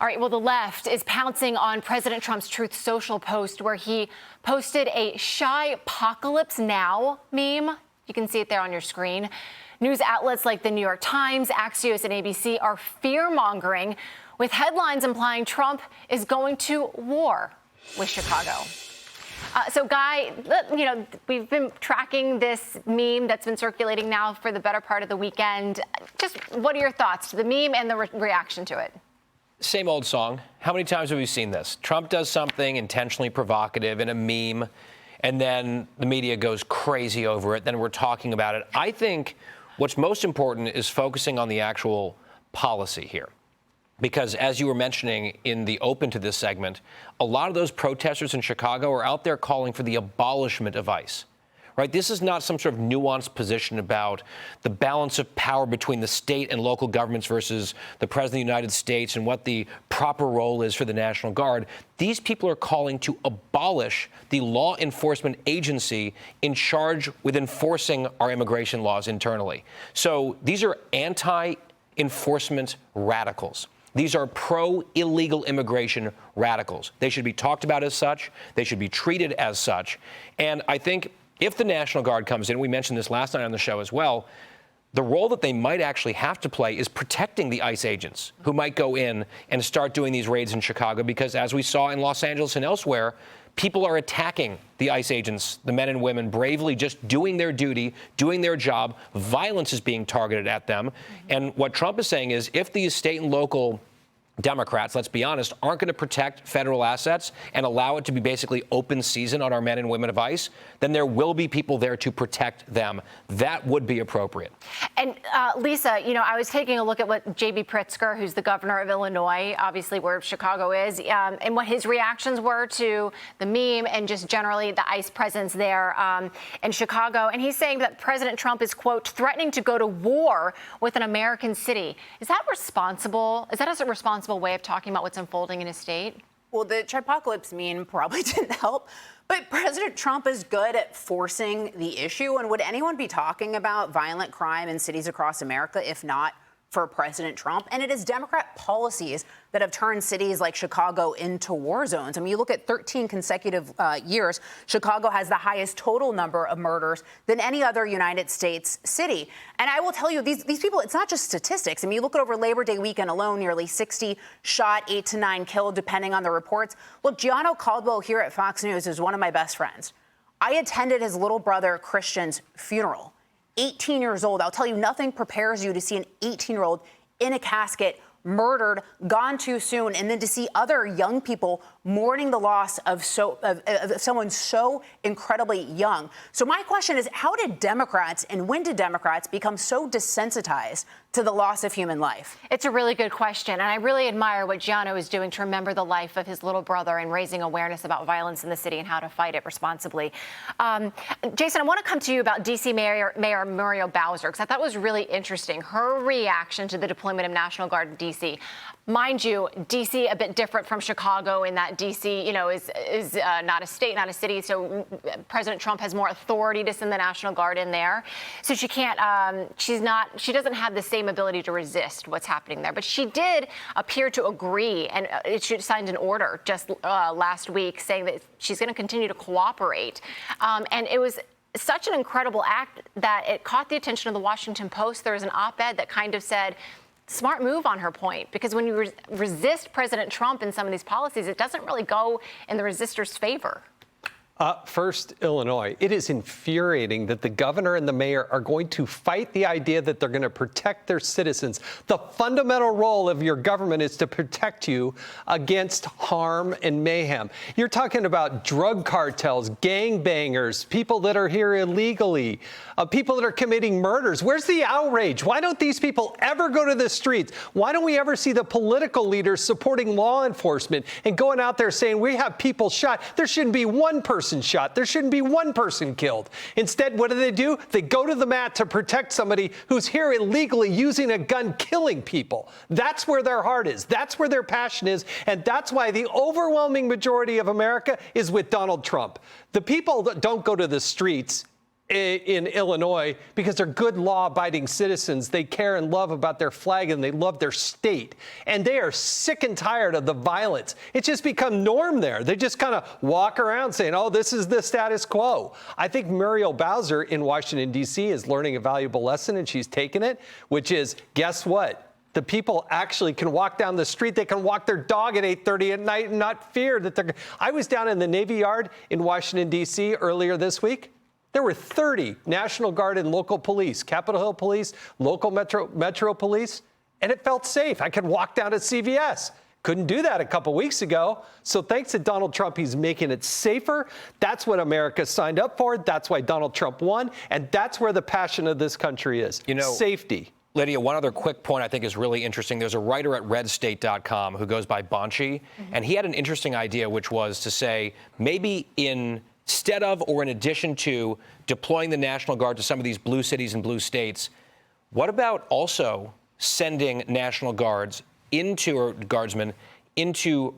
All right, well, the left is pouncing on President Trump's Truth Social post where he posted a Chipocalypse now meme. You can see it there on your screen. News outlets like the New York Times, Axios, and ABC are fear-mongering with headlines implying Trump is going to war with Chicago. So, Guy, we've been tracking this meme that's been circulating now for the better part of the weekend. Just what are your thoughts to the meme and the reaction to it? Same old song. How many times have we seen this? Trump does something intentionally provocative in a meme, and then the media goes crazy over it. Then we're talking about it. I think what's most important is focusing on the actual policy here. Because as you were mentioning in the open to this segment, a lot of those protesters in Chicago are out there calling for the abolishment of ICE. Right? This is not some sort of nuanced position about the balance of power between the state and local governments versus the President of the United States and what the proper role is for the National Guard. These people are calling to abolish the law enforcement agency in charge with enforcing our immigration laws internally. So these are anti-enforcement radicals. These are pro-illegal immigration radicals. They should be talked about as such. They should be treated as such. And I think if the National Guard comes in, we mentioned this last night on the show as well, the role that they might actually have to play is protecting the ICE agents who might go in and start doing these raids in Chicago, because as we saw in Los Angeles and elsewhere, people are attacking the ICE agents, the men and women, bravely just doing their duty, doing their job. Violence is being targeted at them. And what Trump is saying is if these state and local Democrats, let's be honest, aren't going to protect federal assets and allow it to be basically open season on our men and women of ICE, then there will be people there to protect them. That would be appropriate. And Lisa, I was taking a look at what J.B. Pritzker, who's the governor of Illinois, obviously where Chicago is, and what his reactions were to the meme and just generally the ICE presence there in Chicago. And he's saying that President Trump is, quote, threatening to go to war with an American city. Is that responsible? Is that a responsible way of talking about what's unfolding in his state? Well, the Chipocalypse meme probably didn't help, but President Trump is good at forcing the issue. And would anyone be talking about violent crime in cities across America if not for President Trump? And it is Democrat policies that have turned cities like Chicago into war zones. I mean, you look at 13 consecutive years, Chicago has the highest total number of murders than any other United States city. And I will tell you, these people, it's not just statistics. I mean, you look at over Labor Day weekend alone, nearly 60 shot, 8 to 9 killed, depending on the reports. Look, Gianno Caldwell here at Fox News is one of my best friends. I attended his little brother Christian's funeral. 18 years old. I'll tell you, nothing prepares you to see an 18-year-old in a casket, murdered, gone too soon, and then to see other young people mourning the loss of someone so incredibly young. So my question is, how did Democrats and when did Democrats become so desensitized to the loss of human life? It's a really good question, and I really admire what Gianno is doing to remember the life of his little brother and raising awareness about violence in the city and how to fight it responsibly. Jason, I want to come to you about D.C. Mayor Muriel Bowser, because I thought it was really interesting, her reaction to the deployment of National Guard in D.C. Mind you, D.C. a bit different from Chicago in that D.C. is not a state, not a city. So President Trump has more authority to send the National Guard in there. So she can't. She doesn't have the same ability to resist what's happening there. But she did appear to agree, and she signed an order just last week saying that she's going to continue to cooperate. And it was such an incredible act that it caught the attention of the Washington Post. There was an op-ed that kind of said, smart move on her point, because when you resist President Trump in some of these policies, it doesn't really go in the resistor's favor. First, Illinois. It is infuriating that the governor and the mayor are going to fight the idea that they're going to protect their citizens. The fundamental role of your government is to protect you against harm and mayhem. You're talking about drug cartels, gangbangers, people that are here illegally, people that are committing murders. Where's the outrage? Why don't these people ever go to the streets? Why don't we ever see the political leaders supporting law enforcement and going out there saying we have people shot? There shouldn't be one person shot. There shouldn't be one person killed. Instead, what do? They go to the mat to protect somebody who's here illegally using a gun, killing people. That's where their heart is. That's where their passion is. And that's why the overwhelming majority of America is with Donald Trump. The people that don't go to the streets in Illinois because they're good law-abiding citizens. They care and love about their flag and they love their state. And they are sick and tired of the violence. It's just become norm there. They just kind of walk around saying, oh, this is the status quo. I think Muriel Bowser in Washington, D.C. is learning a valuable lesson, and she's taken it, which is, guess what? The people actually can walk down the street. They can walk their dog at 8:30 at night and not fear that they're... I was down in the Navy Yard in Washington, D.C. earlier this week. There were 30 National Guard and local police, Capitol Hill police, local Metro police, and it felt safe. I could walk down to CVS. Couldn't do that a couple weeks ago. So thanks to Donald Trump, he's making it safer. That's what America signed up for. That's why Donald Trump won. And that's where the passion of this country is. You know, safety. Lydia, one other quick point I think is really interesting. There's a writer at redstate.com who goes by Bonchi, and he had an interesting idea, which was to say maybe instead of or in addition to deploying the National Guard to some of these blue cities and blue states, what about also sending National Guards or guardsmen into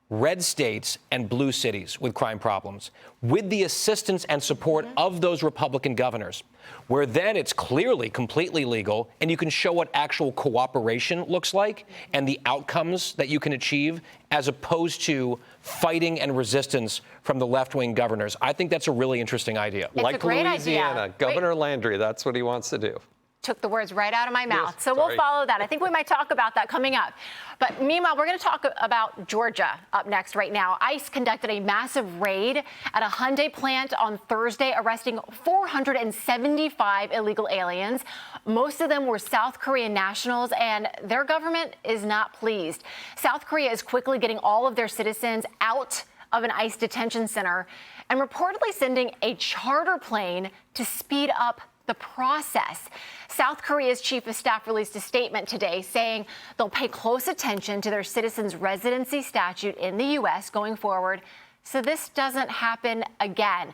red states and blue cities with crime problems, with the assistance and support of those Republican governors, where then it's clearly completely legal and you can show what actual cooperation looks like and the outcomes that you can achieve, as opposed to fighting and resistance from the left-wing governors. I think that's a really interesting idea. It's like a great Louisiana, idea. Governor Landry, that's what he wants to do. Took the words right out of my mouth. Yes, so we'll follow that. I think we might talk about that coming up. But meanwhile, we're going to talk about Georgia up next right now. ICE conducted a massive raid at a Hyundai plant on Thursday, arresting 475 illegal aliens. Most of them were South Korean nationals, and their government is not pleased. South Korea is quickly getting all of their citizens out of an ICE detention center and reportedly sending a charter plane to speed up the process. South Korea's chief of staff released a statement today saying they'll pay close attention to their citizens' residency statute in the U.S. going forward, so this doesn't happen again.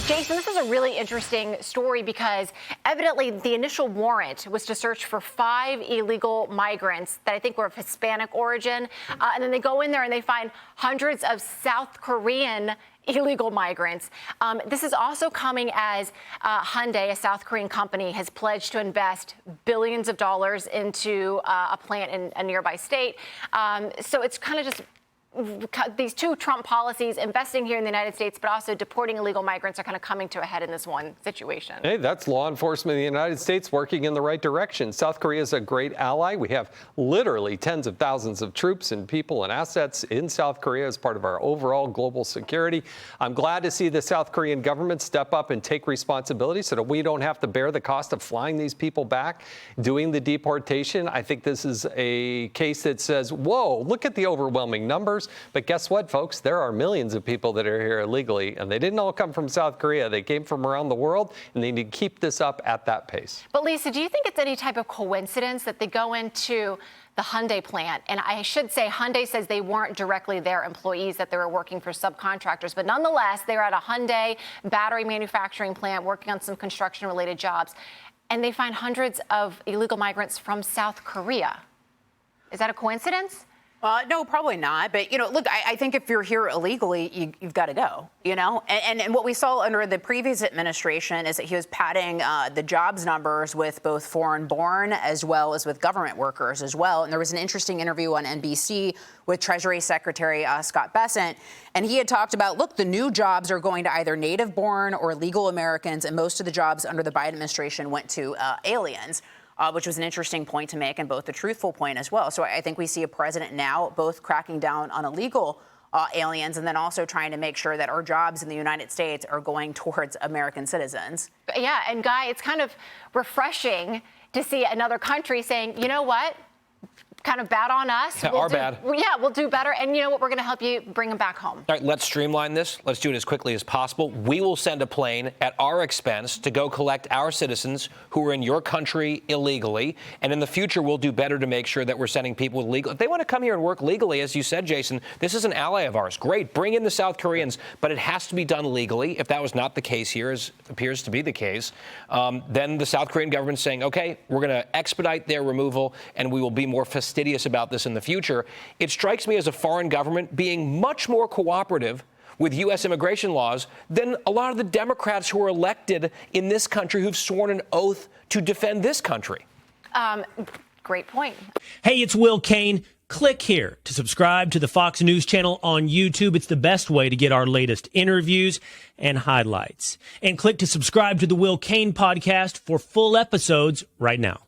Jason, this is a really interesting story because evidently the initial warrant was to search for 5 illegal migrants that I think were of Hispanic origin. And then they go in there and they find hundreds of South Korean illegal migrants. This is also coming as Hyundai, a South Korean company, has pledged to invest billions of dollars into a plant in a nearby state. So it's kind of just these two Trump policies, investing here in the United States, but also deporting illegal migrants, are kind of coming to a head in this one situation. Hey, that's law enforcement in the United States working in the right direction. South Korea is a great ally. We have literally tens of thousands of troops and people and assets in South Korea as part of our overall global security. I'm glad to see the South Korean government step up and take responsibility so that we don't have to bear the cost of flying these people back, doing the deportation. I think this is a case that says, whoa, look at the overwhelming numbers. But guess what, folks? There are millions of people that are here illegally, and they didn't all come from South Korea. They came from around the world, and they need to keep this up at that pace. But Lisa, do you think it's any type of coincidence that they go into the Hyundai plant? And I should say, Hyundai says they weren't directly their employees, that they were working for subcontractors. But nonetheless, they were at a Hyundai battery manufacturing plant working on some construction-related jobs. And they find hundreds of illegal migrants from South Korea. Is that a coincidence? No, probably not. But, look, I think if you're here illegally, you've got to go, And what we saw under the previous administration is that he was padding the jobs numbers with both foreign-born as well as with government workers as well. And there was an interesting interview on NBC with Treasury Secretary Scott Bessent. And he had talked about, look, the new jobs are going to either native-born or legal Americans. And most of the jobs under the Biden administration went to aliens. Which was an interesting point to make, and both a truthful point as well. So I think we see a president now both cracking down on illegal aliens and then also trying to make sure that our jobs in the United States are going towards American citizens. Yeah, and Guy, it's kind of refreshing to see another country saying, you know what? Kind of bad on us. Bad. Yeah, we'll do better. And you know what? We're going to help you bring them back home. All right, let's streamline this. Let's do it as quickly as possible. We will send a plane at our expense to go collect our citizens who are in your country illegally. And in the future, we'll do better to make sure that we're sending people legal. If they want to come here and work legally, as you said, Jason, this is an ally of ours. Great. Bring in the South Koreans. But it has to be done legally. If that was not the case here, as appears to be the case, then the South Korean government's saying, OK, we're going to expedite their removal, and we will be more fastidious about this in the future. It strikes me as a foreign government being much more cooperative with U.S. immigration laws than a lot of the Democrats who are elected in this country who've sworn an oath to defend this country. Great point. Hey, it's Will Kane. Click here to subscribe to the Fox News channel on YouTube. It's the best way to get our latest interviews and highlights. And click to subscribe to the Will Kane podcast for full episodes right now.